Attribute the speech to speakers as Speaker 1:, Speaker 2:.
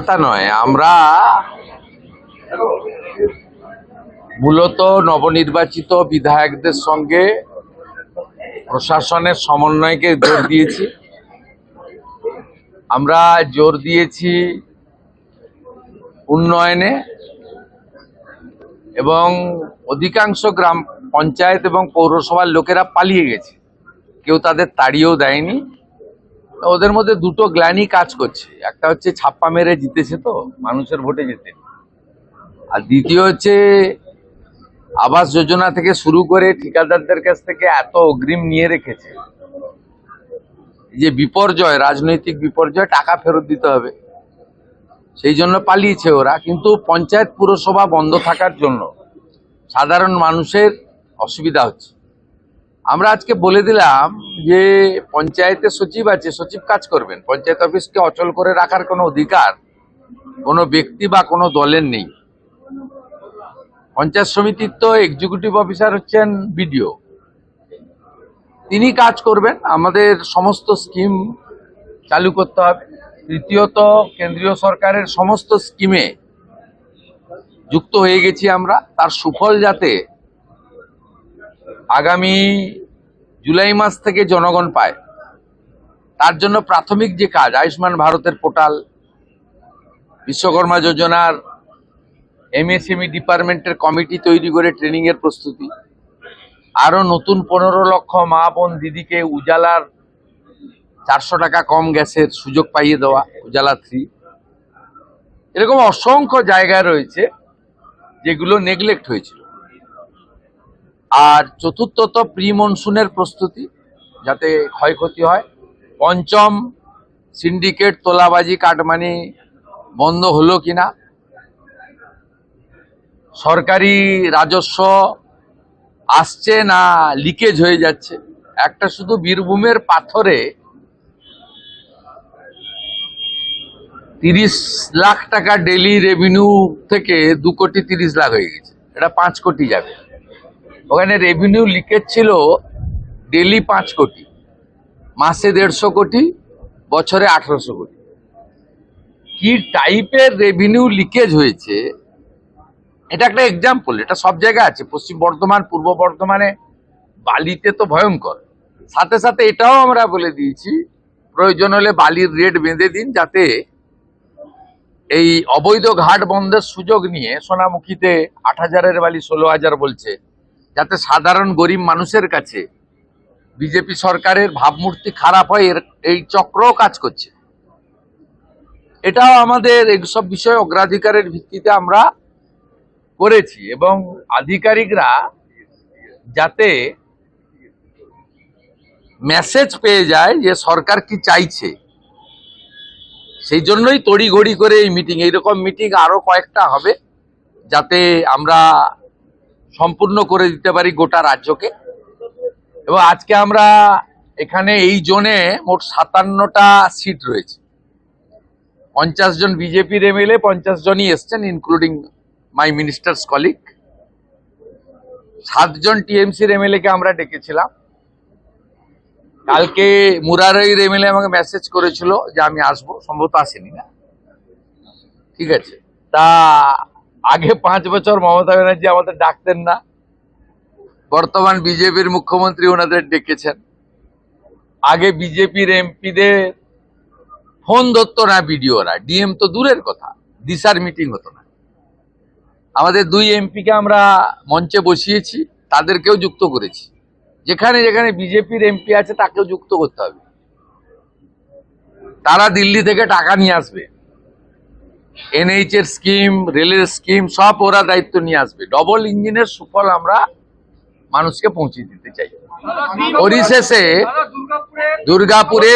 Speaker 1: তা নয়, আমরা মূলত নবনির্বাচিত বিধায়কদের সঙ্গে প্রশাসনের সমন্বয়কে জোর দিয়েছি। আমরা জোর দিয়েছি উন্নয়নে এবং অধিকাংশ গ্রাম পঞ্চায়েত এবং পৌরসভার লোকেরা পালিয়ে গেছে, কেউ তাদের তাড়িয়েও দেয়নি। ওদের মধ্যে দুটো গ্লানি কাজ করছে, একটা হচ্ছে ছাপ্পা মেরে জিতেছে তো মানুষের ভোটে যেতে, আর দ্বিতীয় হচ্ছে আবাস যোজনা থেকে শুরু করে ঠিকাদারদের কাছ থেকে এত অগ্রিম নিয়ে রেখেছে যে বিপর্যয়, রাজনৈতিক বিপর্যয়, টাকা ফেরত দিতে হবে, সেই জন্য পালিয়েছে ওরা। কিন্তু পঞ্চায়েত পুরসভা বন্ধ থাকার জন্য সাধারণ মানুষের অসুবিধা হচ্ছে। আমরা আজকে বলে দিলাম যে পঞ্চায়েতের সচিব আছে, সচিব কাজ করবেন, পঞ্চায়েত অফিসকে অচল করে রাখার কোনো অধিকার কোনো ব্যক্তি বা কোনো দলের নেই। পঞ্চায়েত সমিতির তো এক্সিকিউটিভ অফিসার হচ্ছেন বিডিও, তিনি কাজ করবেন। আমাদের সমস্ত স্কিম চালু করতে হবে। তৃতীয়ত, কেন্দ্রীয় সরকারের সমস্ত স্কিমে যুক্ত হয়ে গেছি আমরা, তার সুফল যাতে আগামী জুলাই মাস থেকে জনগণ পায়, তার জন্য প্রাথমিক যে কাজ, আয়ুষ্মান ভারতের পোর্টাল, বিশ্বকর্মা যোজনার এমএসএমই ডিপার্টমেন্টের কমিটি তৈরি করে ট্রেনিংয়ের প্রস্তুতি, আরও নতুন 15 লক্ষ মা বোন দিদিকে উজালার 400 টাকা কম গ্যাসের সুযোগ পাইয়ে দেওয়া, উজালা 3। এরকম অসংখ্য জায়গা রয়েছে যেগুলো নেগলেক্ট হয়েছিল। আর চতুর্থত, প্রি মনসুনের প্রস্তুতি, যাতে ক্ষয়ক্ষতি হয়। পঞ্চম, সিন্ডিকেট, তোলাবাজি, কাটমানি বন্ধ হলো কিনা, সরকারি রাজস্ব আসছে না লিকেজ হয়ে যাচ্ছে। একটা শুধু বীরভূমের পাথরে 30 লাখ টাকা ডেলি রেভিনিউ থেকে 2 কোটি 30 লাখ হয়ে গেছে, এটা 5 কোটি যাবে। ওখানে রেভিনিউ লিকেজ ছিল ডেলি 5 কোটি, মাসে 150 কোটি, বছরে 1800 কোটি। কি টাইপের রেভিনিউ লিকেজ হয়েছে, এটা একটা এক্সাম্পল। এটা সব জায়গায় আছে, পশ্চিম বর্ধমান, পূর্ব বর্ধমানে, বালিতে তো ভয়ঙ্কর। সাথে সাথে এটাও আমরা বলে দিয়েছি, প্রয়োজন হলে বালির রেট বেঁধে দিন, যাতে এই অবৈধ ঘাট বন্ধের সুযোগ নিয়ে সোনামুখীতে 8,000-এর বালি 16,000 বলছে, যাতে সাধারণ গরিব মানুষের কাছে বিজেপি সরকারের ভাবমূর্তি খারাপ হয়, এই চক্রও কাজ করছে। এটাও আমাদের এইসব বিষয়ে অগ্রাধিকারের ভিত্তিতে আমরা করেছি, এবং আধিকারিকরা যাতে মেসেজ পেয়ে যায় যে সরকার কি চাইছে, সেই জন্যই তড়িঘড়ি করে এই মিটিং। এইরকম মিটিং আরো কয়েকটা হবে, যাতে আমরা সম্পূর্ণ করে দিতে পারি গোটা রাজ্যকে। এবং আজকে আমরা এখানে এই জোনে মোট 57টা সিট রয়েছে। 50 জন বিজেপির এমএলএ, 50 জনই এসছেন, ইনক্লুডিং মাই মিনিস্টার্স কলিগ। 7 জন টিএমসির এমএলএ কে আমরা ডেকেছিলাম। কালকে মুরারইর এমএলএ আমাকে মেসেজ করেছিল যে আমি আসবো, সম্ভবত আসেনি না, ঠিক আছে। তা আগে 5 বছর মমতা ব্যানার্জি আমাদের ডাকতেন না, বর্তমান বিজেপির মুখ্যমন্ত্রী ওনাদের ডেকেছেন। আগে বিজেপির এমপিদের ফোন ধরতো না বিডিওরা, ডিএম তো দূরের কথা, দিশার মিটিং হতো না। আমাদের 2 এমপিকে আমরা মঞ্চে বসিয়েছি, তাদেরকেও যুক্ত করেছি। যেখানে যেখানে বিজেপির এমপি আছে তাকেও যুক্ত করতে হবে। তারা দিল্লি থেকে টাকা নিয়ে আসবে, এনএইচ এর স্কিম, রেলের স্কিম, সব ওরা দায়িত্ব নিয়ে আসবে। ডবল ইঞ্জিনের সুফল আমরা মানুষকে পৌঁছে দিতে চাই। পরিশেষে দুর্গাপুরে